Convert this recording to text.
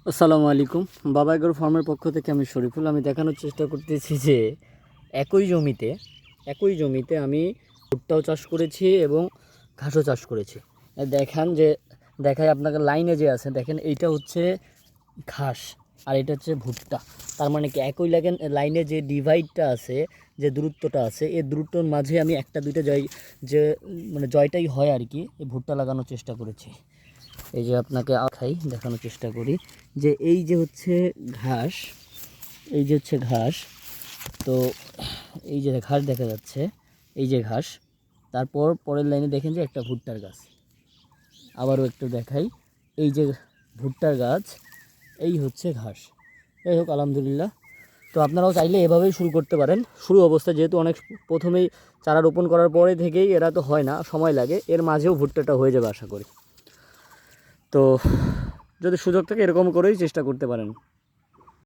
আসসালামু আলাইকুম। বাবা এগ্রো ফার্মের পক্ষ থেকে আমি শরীফুল। আমি দেখানোর চেষ্টা করতেছি যে একই জমিতে আমি ভুট্টাও চাষ করেছি এবং ঘাসও চাষ করেছি। দেখায় আপনাকে লাইনে যে আছে দেখেন, এইটা হচ্ছে ঘাস আর এটা হচ্ছে ভুট্টা। তার মানে কি একই লাইনে যে ডিভাইডটা আছে, যে দূরত্বটা আছে, এই দূরত্বর মাঝে আমি একটা দুইটা যে মানে জয়টাই হয় আর কি, এই ভুট্টা লাগানোর চেষ্টা করেছি। এই যে আপনাকে দেখানোর চেষ্টা করি যে এই যে হচ্ছে ঘাস, তো এই যে ঘাস দেখা যাচ্ছে, এই যে ঘাস। তারপর পরের লাইনে দেখেন যে একটা ভুট্টার গাছ। আবারও একটু দেখাই, এই যে ভুট্টার গাছ, এই হচ্ছে ঘাস। যাই হোক, আলহামদুলিল্লাহ। তো আপনারাও চাইলে এভাবেই শুরু করতে পারেন। শুরু অবস্থায় যেহেতু অনেক প্রথমেই চারা রোপণ করার পরে থেকেই এরা তো হয় না, সময় লাগে, এর মাঝেও ভুট্টাটা হয়ে যাবে আশা করি। তো যদি সুযোগ থাকে এরকম করেই চেষ্টা করতে পারেন।